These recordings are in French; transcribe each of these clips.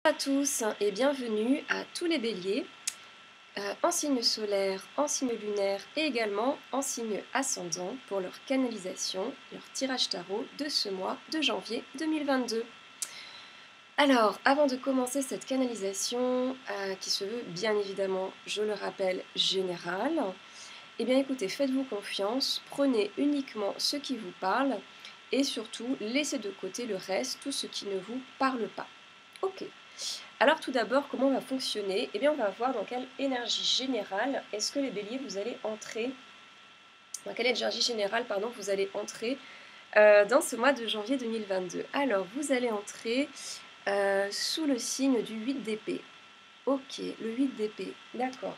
À tous et bienvenue à tous les béliers, en signe solaire, en signe lunaire et également en signe ascendant pour leur canalisation, leur tirage tarot de ce mois de janvier 2022. Alors, avant de commencer cette canalisation, qui se veut bien évidemment, je le rappelle, générale, eh bien écoutez, faites-vous confiance, prenez uniquement ce qui vous parle et surtout laissez de côté le reste, tout ce qui ne vous parle pas. Ok. Alors tout d'abord, comment on va fonctionner? Eh bien on va voir dans quelle énergie générale est-ce que les béliers vous allez entrer, dans quelle énergie générale, pardon, vous allez entrer dans ce mois de janvier 2022. Alors vous allez entrer sous le signe du 8 d'épée. Ok, le 8 d'épée, d'accord.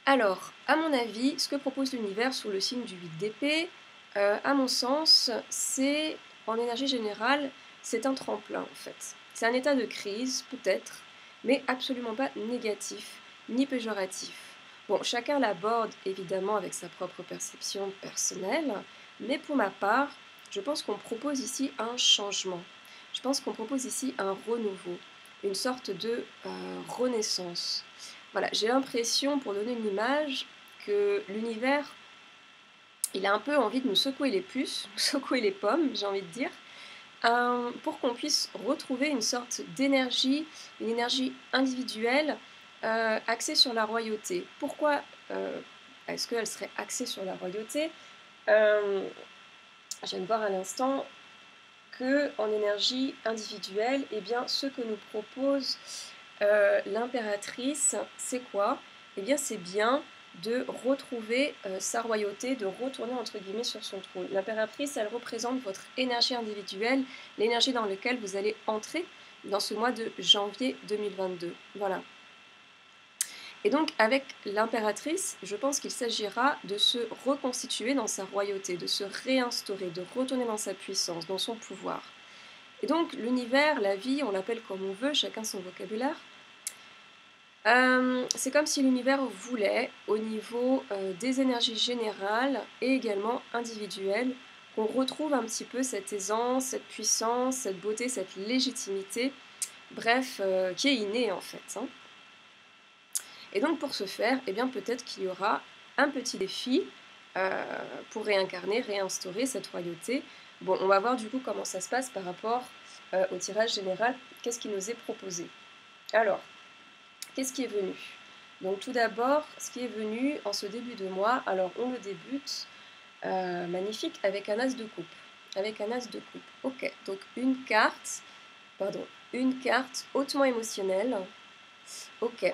Alors, à mon avis, ce que propose l'univers sous le signe du 8 d'épée, à mon sens, c'est, en énergie générale, c'est un tremplin en fait. C'est un état de crise, peut-être, mais absolument pas négatif, ni péjoratif. Bon, chacun l'aborde évidemment avec sa propre perception personnelle, mais pour ma part, je pense qu'on propose ici un changement. Je pense qu'on propose ici un renouveau, une sorte de renaissance. Voilà, j'ai l'impression, pour donner une image, que l'univers, il a un peu envie de nous secouer les puces, nous secouer les pommes, j'ai envie de dire, pour qu'on puisse retrouver une sorte d'énergie, une énergie individuelle axée sur la royauté. Pourquoi est-ce qu'elle serait axée sur la royauté? Je viens de voir à l'instant qu'en énergie individuelle, eh bien, ce que nous propose l'impératrice, c'est quoi? Eh bien, c'est bien de retrouver sa royauté, de retourner entre guillemets sur son trône. L'impératrice, elle représente votre énergie individuelle, l'énergie dans laquelle vous allez entrer dans ce mois de janvier 2022. Voilà. Et donc, avec l'impératrice, je pense qu'il s'agira de se reconstituer dans sa royauté, de se réinstaurer, de retourner dans sa puissance, dans son pouvoir. Et donc, l'univers, la vie, on l'appelle comme on veut, chacun son vocabulaire. C'est comme si l'univers voulait, au niveau des énergies générales et également individuelles, qu'on retrouve un petit peu cette aisance, cette puissance, cette beauté, cette légitimité, bref, qui est innée en fait. Hein. Et donc pour ce faire, eh bien peut-être qu'il y aura un petit défi pour réincarner, réinstaurer cette royauté. Bon, on va voir du coup comment ça se passe par rapport au tirage général, qu'est-ce qui nous est proposé. Alors, qu'est-ce qui est venu? Donc tout d'abord, ce qui est venu en ce début de mois, alors on le débute, magnifique, avec un as de coupe. Avec un as de coupe. Ok, donc une carte hautement émotionnelle. Ok,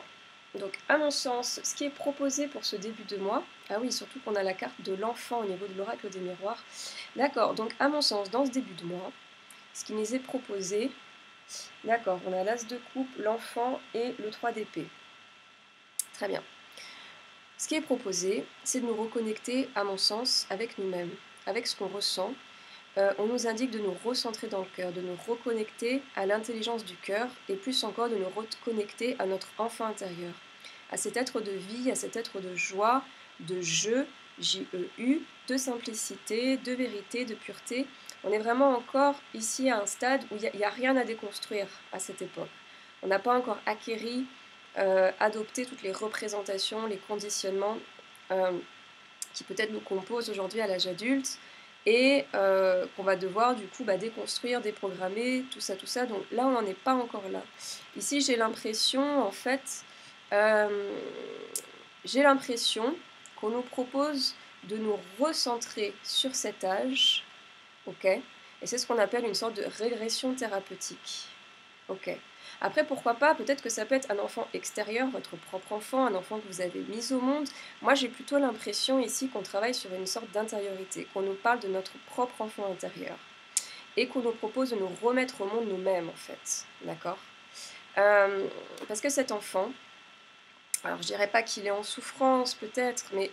donc à mon sens, ce qui est proposé pour ce début de mois, ah oui, surtout qu'on a la carte de l'enfant au niveau de l'oracle des miroirs. D'accord, donc à mon sens, dans ce début de mois, ce qui nous est proposé, d'accord, on a l'as de coupe, l'enfant et le 3 d'épée. Très bien. Ce qui est proposé, c'est de nous reconnecter, à mon sens, avec nous-mêmes, avec ce qu'on ressent. On nous indique de nous recentrer dans le cœur, de nous reconnecter à l'intelligence du cœur et plus encore de nous reconnecter à notre enfant intérieur, à cet être de vie, à cet être de joie, de jeu, J-E-U, de simplicité, de vérité, de pureté. On est vraiment encore ici à un stade où il n'y a rien à déconstruire à cette époque. On n'a pas encore acquéri, adopté toutes les représentations, les conditionnements qui peut-être nous composent aujourd'hui à l'âge adulte et qu'on va devoir du coup déconstruire, déprogrammer, tout ça. Donc là, on n'en est pas encore là. Ici, j'ai l'impression, en fait, qu'on nous propose de nous recentrer sur cet âge, ok? Et c'est ce qu'on appelle une sorte de régression thérapeutique, ok? Après, pourquoi pas, peut-être que ça peut être un enfant extérieur, votre propre enfant, un enfant que vous avez mis au monde. Moi, j'ai plutôt l'impression ici qu'on travaille sur une sorte d'intériorité, qu'on nous parle de notre propre enfant intérieur et qu'on nous propose de nous remettre au monde nous-mêmes, en fait. D'accord? Parce que cet enfant, alors je dirais pas qu'il est en souffrance, peut-être, mais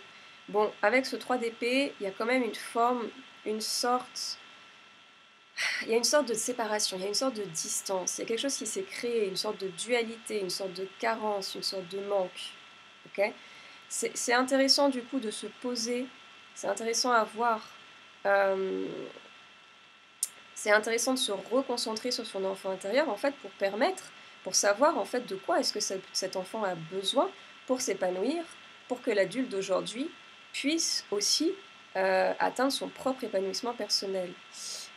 bon, avec ce 3 d'épée, il y a quand même il y a une sorte de séparation, il y a une sorte de distance, il y a quelque chose qui s'est créé, une sorte de dualité, une sorte de carence, une sorte de manque. Okay, c'est intéressant du coup de se poser, c'est intéressant à voir c'est intéressant de se reconcentrer sur son enfant intérieur, en fait, pour savoir, en fait, de quoi est-ce que cet enfant a besoin pour s'épanouir, pour que l'adulte d'aujourd'hui puisse aussi atteindre son propre épanouissement personnel.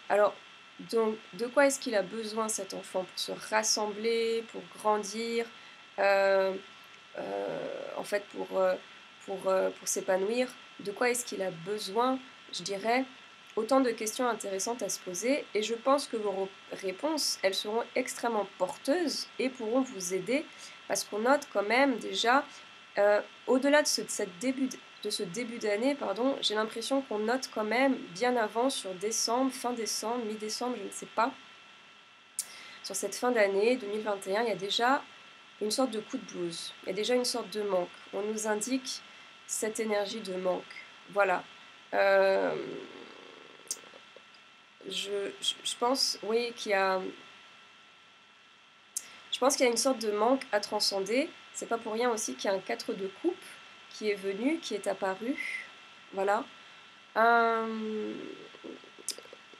Alors, donc, de quoi est-ce qu'il a besoin, cet enfant, pour se rassembler, pour grandir, euh, en fait, pour s'épanouir? De quoi est-ce qu'il a besoin? Je dirais autant de questions intéressantes à se poser, et je pense que vos réponses, elles seront extrêmement porteuses et pourront vous aider, parce qu'on note quand même déjà, au-delà de ce début d'année, pardon, j'ai l'impression qu'on note quand même bien avant, sur décembre, fin décembre, mi-décembre, je ne sais pas, sur cette fin d'année 2021, il y a déjà une sorte de coup de blues, il y a déjà une sorte de manque. On nous indique cette énergie de manque. Voilà. Euh, je pense, oui, je pense qu'il y a une sorte de manque à transcender. C'est pas pour rien aussi qu'il y a un 4 de coupe qui est venu, qui est apparu. Voilà.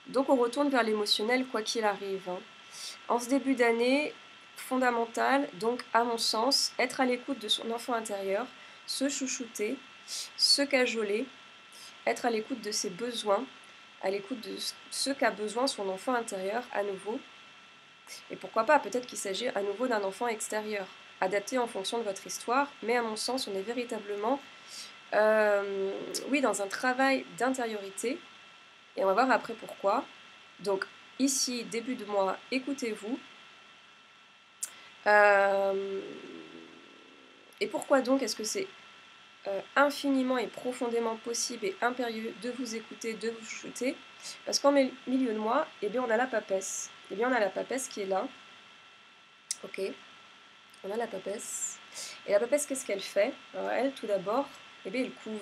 Donc on retourne vers l'émotionnel quoi qu'il arrive, hein. En ce début d'année, fondamental, donc à mon sens, être à l'écoute de son enfant intérieur, se chouchouter, se cajoler, être à l'écoute de ses besoins, à l'écoute de ce qu'a besoin son enfant intérieur à nouveau. Et pourquoi pas, peut-être qu'il s'agit à nouveau d'un enfant extérieur, adapté en fonction de votre histoire, mais à mon sens, on est véritablement oui, dans un travail d'intériorité, et on va voir après pourquoi. Donc ici, début de mois, écoutez-vous. Et pourquoi donc est-ce que c'est infiniment et profondément possible et impérieux de vous écouter, de vous chuter? Parce qu'en milieu de mois, eh bien, on a la papesse. Eh bien, on a la papesse qui est là. Ok, on a la papesse. Et la papesse, qu'est-ce qu'elle fait? Alors elle, tout d'abord, eh bien, elle couve.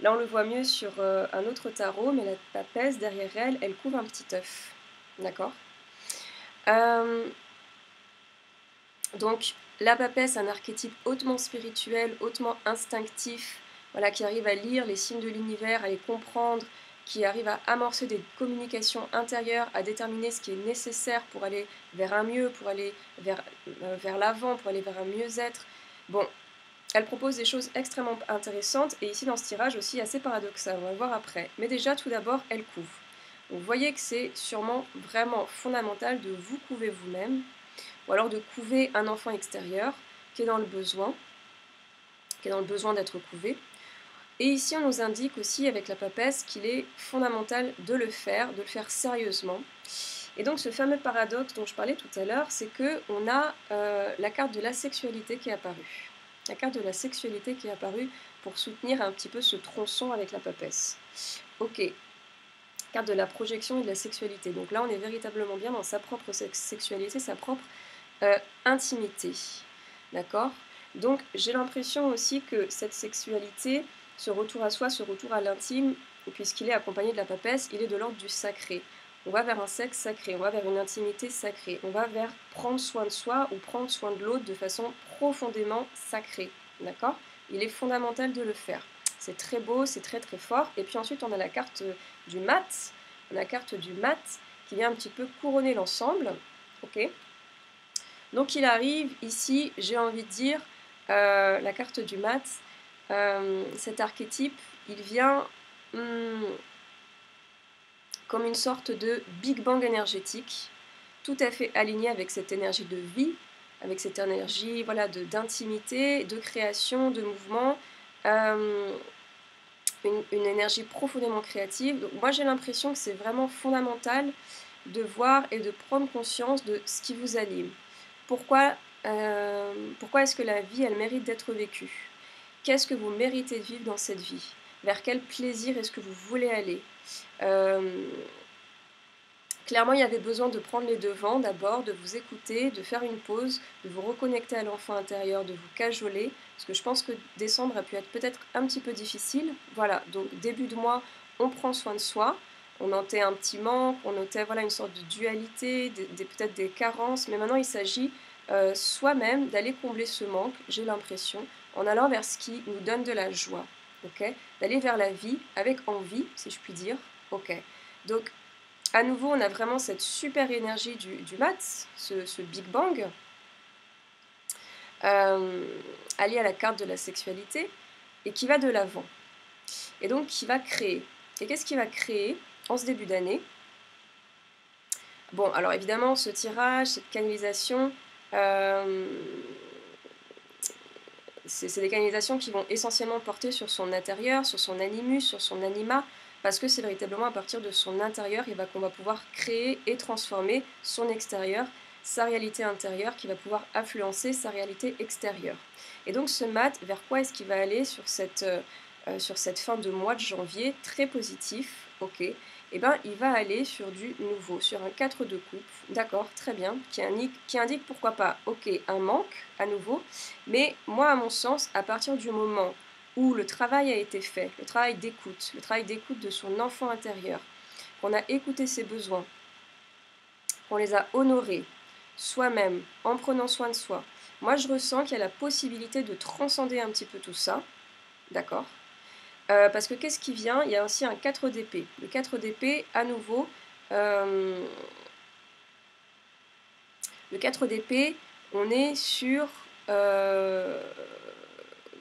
Là, on le voit mieux sur un autre tarot, mais la papesse, derrière elle, elle couvre un petit œuf. D'accord? Donc, la papesse, un archétype hautement spirituel, hautement instinctif, voilà, qui arrive à lire les signes de l'univers, à les comprendre, qui arrive à amorcer des communications intérieures, à déterminer ce qui est nécessaire pour aller vers un mieux, pour aller vers l'avant, pour aller vers un mieux-être. Bon, elle propose des choses extrêmement intéressantes, et ici dans ce tirage aussi assez paradoxal, on va le voir après. Mais déjà, tout d'abord, elle couve. Donc, vous voyez que c'est sûrement vraiment fondamental de vous couver vous-même, ou alors de couver un enfant extérieur qui est dans le besoin, d'être couvé. Et ici, on nous indique aussi avec la papesse qu'il est fondamental de le faire sérieusement. Et donc ce fameux paradoxe dont je parlais tout à l'heure, c'est qu'on a la carte de la sexualité qui est apparue. La carte de la sexualité qui est apparue pour soutenir un petit peu ce tronçon avec la papesse. Ok, carte de la projection et de la sexualité. Donc là, on est véritablement bien dans sa propre sexualité, sa propre intimité. D'accord? Donc j'ai l'impression aussi que cette sexualité, ce retour à soi, ce retour à l'intime, puisqu'il est accompagné de la papesse, il est de l'ordre du sacré. On va vers un sexe sacré, on va vers une intimité sacrée, on va vers prendre soin de soi ou prendre soin de l'autre de façon profondément sacrée. D'accord? Il est fondamental de le faire. C'est très beau, c'est très très fort. Et puis ensuite on a la carte du mat. On a la carte du mat qui vient un petit peu couronner l'ensemble. Ok? Donc il arrive ici, j'ai envie de dire, la carte du mat, cet archétype, il vient comme une sorte de Big Bang énergétique, tout à fait aligné avec cette énergie de vie, avec cette énergie voilà, d'intimité, de création, de mouvement, une énergie profondément créative. Donc moi j'ai l'impression que c'est vraiment fondamental de voir et de prendre conscience de ce qui vous anime. Pourquoi est-ce que la vie, elle mérite d'être vécue? Qu'est-ce que vous méritez de vivre dans cette vie? Vers quel plaisir est-ce que vous voulez aller? Clairement, il y avait besoin de prendre les devants d'abord, de vous écouter, de faire une pause, de vous reconnecter à l'enfant intérieur, de vous cajoler, parce que je pense que décembre a pu être peut-être un petit peu difficile. Voilà, donc début de mois, on prend soin de soi, on notait un petit manque, on notait voilà, une sorte de dualité, peut-être des carences, mais maintenant il s'agit soi-même d'aller combler ce manque, j'ai l'impression, en allant vers ce qui nous donne de la joie, ok? D'aller vers la vie avec envie, si je puis dire, ok? Donc, à nouveau, on a vraiment cette super énergie du mat, ce Big Bang, allié à la carte de la sexualité, et qui va de l'avant. Et donc, qui va créer. Et qu'est-ce qu'il va créer en ce début d'année? Bon, alors évidemment, ce tirage, cette canalisation, c'est des canalisations qui vont essentiellement porter sur son intérieur, sur son animus, sur son anima, parce que c'est véritablement à partir de son intérieur qu'on va pouvoir créer et transformer son extérieur, sa réalité intérieure, qui va pouvoir influencer sa réalité extérieure. Et donc ce mat, vers quoi est-ce qu'il va aller sur cette fin de mois de janvier? Très positif, ok. Eh ben, il va aller sur du nouveau, sur un 4 de coupe, d'accord, très bien, qui indique pourquoi pas, ok, un manque à nouveau, mais moi, à mon sens, à partir du moment où le travail a été fait, le travail d'écoute de son enfant intérieur, qu'on a écouté ses besoins, qu'on les a honorés soi-même, en prenant soin de soi, moi je ressens qu'il y a la possibilité de transcender un petit peu tout ça, d'accord. Parce que qu'est-ce qui vient? Il y a aussi un 4 d'épée. Le 4 d'épée, à nouveau, euh, le 4 d'épée, on est sur...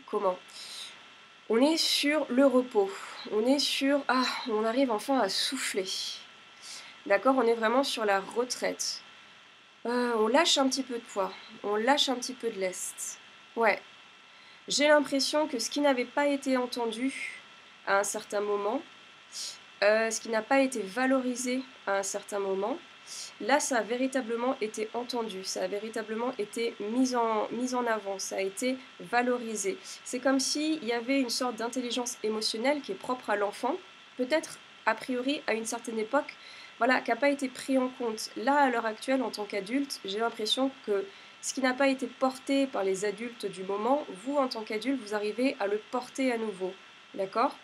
comment? On est sur le repos. On est sur... Ah, on arrive enfin à souffler. D'accord? On est vraiment sur la retraite. On lâche un petit peu de poids. On lâche un petit peu de lest. Ouais. J'ai l'impression que ce qui n'avait pas été entendu à un certain moment, ce qui n'a pas été valorisé à un certain moment, là, ça a véritablement été entendu, ça a véritablement été mis en avant, ça a été valorisé. C'est comme s'il y avait une sorte d'intelligence émotionnelle qui est propre à l'enfant, peut-être a priori à une certaine époque, voilà, qui n'a pas été pris en compte. Là, à l'heure actuelle, en tant qu'adulte, j'ai l'impression que ce qui n'a pas été porté par les adultes du moment, vous, en tant qu'adulte, vous arrivez à le porter à nouveau. D'accord?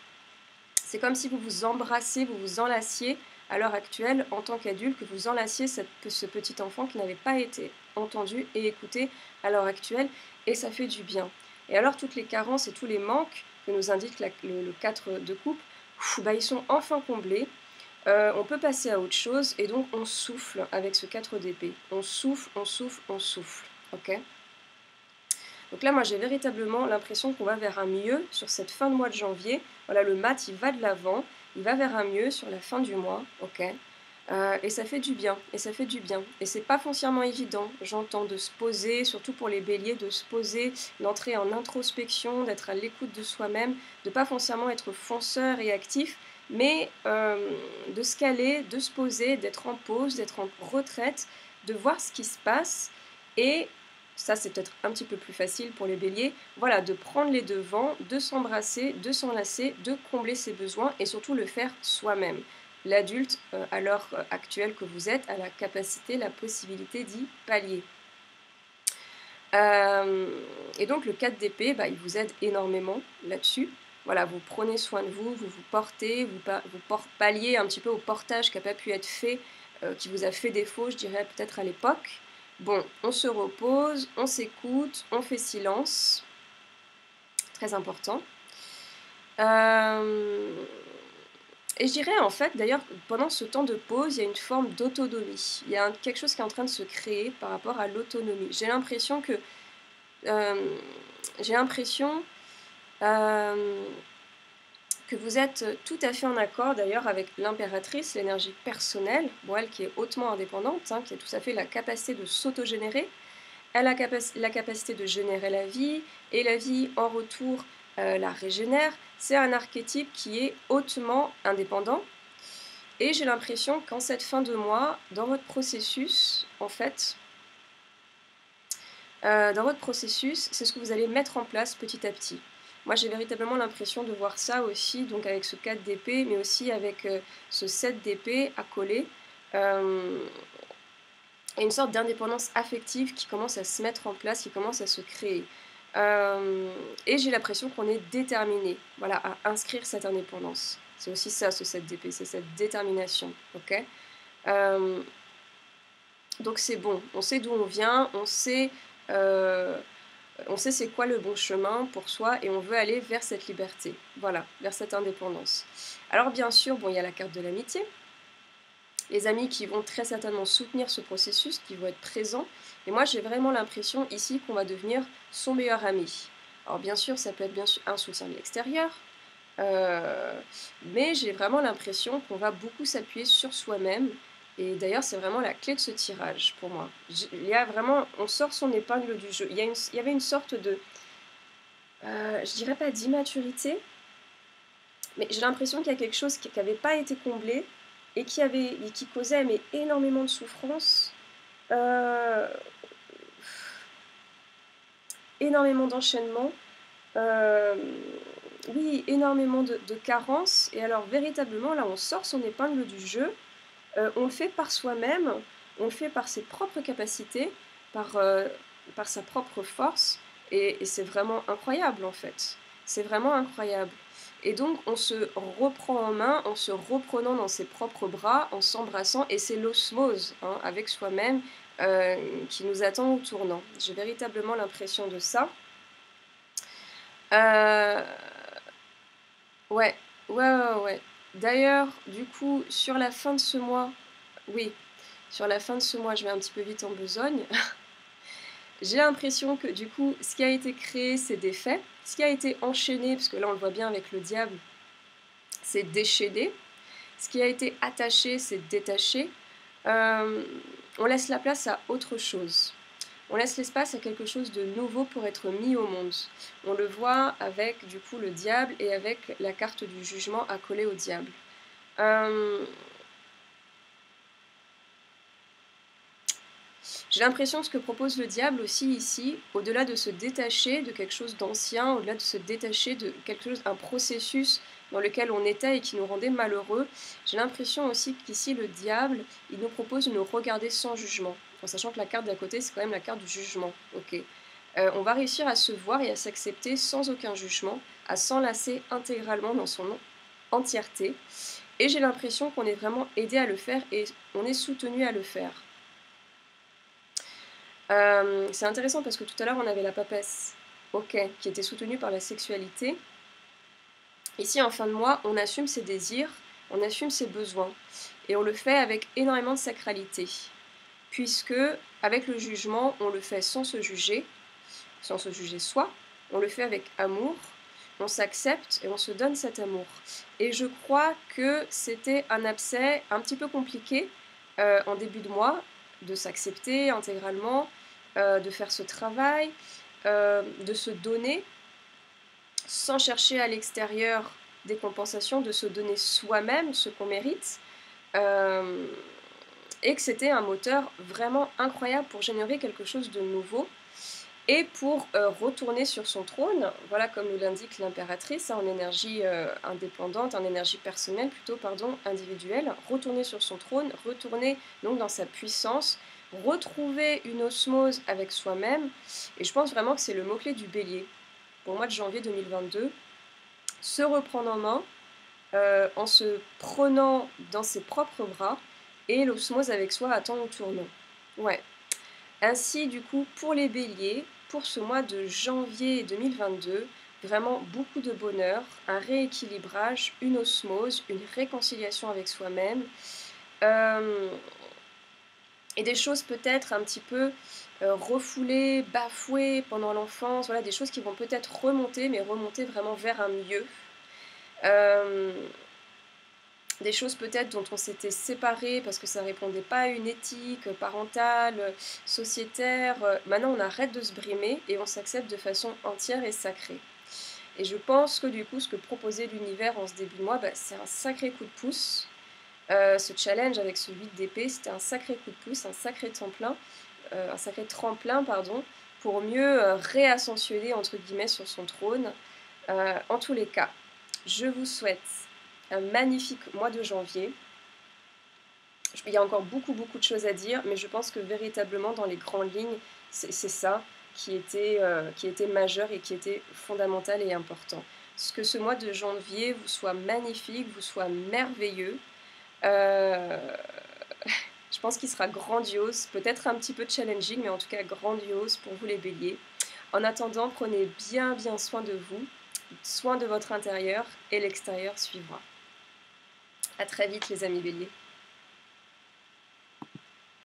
C'est comme si vous vous embrassiez, vous vous enlaciez à l'heure actuelle en tant qu'adulte, que vous enlaciez ce petit enfant qui n'avait pas été entendu et écouté à l'heure actuelle, et ça fait du bien. Et alors toutes les carences et tous les manques que nous indique le 4 de coupe, ils sont enfin comblés. On peut passer à autre chose, et donc on souffle avec ce 4 d'épée. On souffle, on souffle, on souffle. Ok? Donc là, moi, j'ai véritablement l'impression qu'on va vers un mieux sur cette fin de mois de janvier. Voilà, le mat, il va de l'avant, il va vers un mieux sur la fin du mois, ok. Et ça fait du bien, et ça fait du bien. Et c'est pas foncièrement évident, j'entends, de se poser, surtout pour les béliers, de se poser, d'entrer en introspection, d'être à l'écoute de soi-même, de pas foncièrement être fonceur et actif, mais de se caler, de se poser, d'être en pause, d'être en retraite, de voir ce qui se passe, et ça c'est peut-être un petit peu plus facile pour les béliers, voilà, de prendre les devants, de s'embrasser, de s'enlacer, de combler ses besoins, et surtout le faire soi-même. L'adulte, à l'heure actuelle que vous êtes, a la capacité, la possibilité d'y pallier. Et donc le 4 d'épée, il vous aide énormément là-dessus. Voilà, vous prenez soin de vous, vous vous portez, vous palliez un petit peu au portage qui n'a pas pu être fait, qui vous a fait défaut, je dirais peut-être à l'époque. Bon, on se repose, on s'écoute, on fait silence. Très important. Et je dirais en fait, d'ailleurs, pendant ce temps de pause, il y a une forme d'autonomie. Il y a quelque chose qui est en train de se créer par rapport à l'autonomie. J'ai l'impression que euh, j'ai l'impression que vous êtes tout à fait en accord d'ailleurs avec l'impératrice, l'énergie personnelle, bon, elle qui est hautement indépendante, hein, qui a tout à fait la capacité de s'autogénérer. Elle a la capacité de générer la vie, et la vie en retour la régénère. C'est un archétype qui est hautement indépendant. Et j'ai l'impression qu'en cette fin de mois, dans votre processus, en fait, c'est ce que vous allez mettre en place petit à petit. Moi, j'ai véritablement l'impression de voir ça aussi, donc avec ce 4 d'épée, mais aussi avec ce 7 d'épée à coller. Et une sorte d'indépendance affective qui commence à se mettre en place, qui commence à se créer. Et j'ai l'impression qu'on est déterminé, voilà, à inscrire cette indépendance. C'est aussi ça, ce 7 d'épée, c'est cette détermination, ok. Donc c'est bon, on sait d'où on vient, on sait c'est quoi le bon chemin pour soi, et on veut aller vers cette liberté, voilà, vers cette indépendance. Alors bien sûr, bon, il y a la carte de l'amitié. les amis qui vont très certainement soutenir ce processus, qui vont être présents. Et moi, j'ai vraiment l'impression ici qu'on va devenir son meilleur ami. Alors bien sûr, ça peut être bien sûr un soutien de l'extérieur, mais j'ai vraiment l'impression qu'on va beaucoup s'appuyer sur soi-même. Et d'ailleurs, c'est vraiment la clé de ce tirage pour moi. Il y a vraiment, on sort son épingle du jeu. Il y avait une sorte de, je dirais pas d'immaturité, mais j'ai l'impression qu'il y a quelque chose qui n'avait pas été comblé et qui causait mais, énormément de souffrance, euh, énormément d'enchaînement, euh, oui, énormément de carences. Et alors véritablement, là, on sort son épingle du jeu. On le fait par soi-même, on le fait par ses propres capacités, par sa propre force, et c'est vraiment incroyable en fait. C'est vraiment incroyable. Et donc on se reprend en main en se reprenant dans ses propres bras, en s'embrassant, et c'est l'osmose hein, avec soi-même qui nous attend au tournant. J'ai véritablement l'impression de ça. Euh, ouais, ouais. D'ailleurs, du coup, sur la fin de ce mois, oui, sur la fin de ce mois, je vais un petit peu vite en besogne. J'ai l'impression que du coup, ce qui a été créé, c'est défait. Ce qui a été enchaîné, parce que là on le voit bien avec le diable, c'est déchaîné. Ce qui a été attaché, c'est détaché. On laisse la place à autre chose. On laisse l'espace à quelque chose de nouveau pour être mis au monde. On le voit avec du coup le diable et avec la carte du jugement accolée au diable. J'ai l'impression que ce que propose le diable aussi ici, au-delà de se détacher de quelque chose d'ancien, au-delà de se détacher de quelque chose, un processus dans lequel on était et qui nous rendait malheureux, j'ai l'impression aussi qu'ici le diable, il nous propose de nous regarder sans jugement, en sachant que la carte d'à côté, c'est quand même la carte du jugement. Ok. On va réussir à se voir et à s'accepter sans aucun jugement, à s'enlacer intégralement dans son entièreté. Et j'ai l'impression qu'on est vraiment aidé à le faire et on est soutenu à le faire. C'est intéressant parce que tout à l'heure on avait la papesse, ok, qui était soutenue par la sexualité. Ici en fin de mois, on assume ses désirs, on assume ses besoins, et on le fait avec énormément de sacralité, puisque avec le jugement, on le fait sans se juger soi, on le fait avec amour, on s'accepte et on se donne cet amour. Et je crois que c'était un abcès un petit peu compliqué en début de mois, de s'accepter intégralement, de faire ce travail, de se donner sans chercher à l'extérieur des compensations, de se donner soi-même ce qu'on mérite, et que c'était un moteur vraiment incroyable pour générer quelque chose de nouveau et pour retourner sur son trône, voilà comme nous l'indique l'impératrice, en énergie indépendante, en énergie personnelle plutôt, pardon, individuelle, retourner sur son trône, retourner donc dans sa puissance, retrouver une osmose avec soi-même, et je pense vraiment que c'est le mot-clé du bélier, pour le mois de janvier 2022, se reprendre en main en se prenant dans ses propres bras, et l'osmose avec soi attend au tournant. Ouais. Ainsi, du coup, pour les béliers, pour ce mois de janvier 2022, vraiment beaucoup de bonheur, un rééquilibrage, une osmose, une réconciliation avec soi-même, et des choses peut-être un petit peu refoulées, bafouées pendant l'enfance, voilà, des choses qui vont peut-être remonter, mais remonter vraiment vers un mieux. Des choses peut-être dont on s'était séparé parce que ça ne répondait pas à une éthique parentale, sociétaire. Maintenant, on arrête de se brimer et on s'accepte de façon entière et sacrée. Et je pense que du coup, ce que proposait l'univers en ce début de mois, c'est un sacré coup de pouce. Ce challenge avec ce 8 d'épée, c'était un sacré coup de pouce, un sacré tremplin, pardon, pour mieux réascensionner entre guillemets sur son trône. En tous les cas, je vous souhaite un magnifique mois de janvier. Il y a encore beaucoup de choses à dire, mais je pense que véritablement dans les grandes lignes, c'est ça qui était majeur et qui était fondamental et important. Que ce mois de janvier vous soit magnifique, vous soit merveilleux. Je pense qu'il sera grandiose, peut-être un petit peu challenging, mais en tout cas grandiose pour vous les béliers. En attendant, prenez bien soin de vous, soin de votre intérieur, et l'extérieur suivra. À très vite les amis béliers.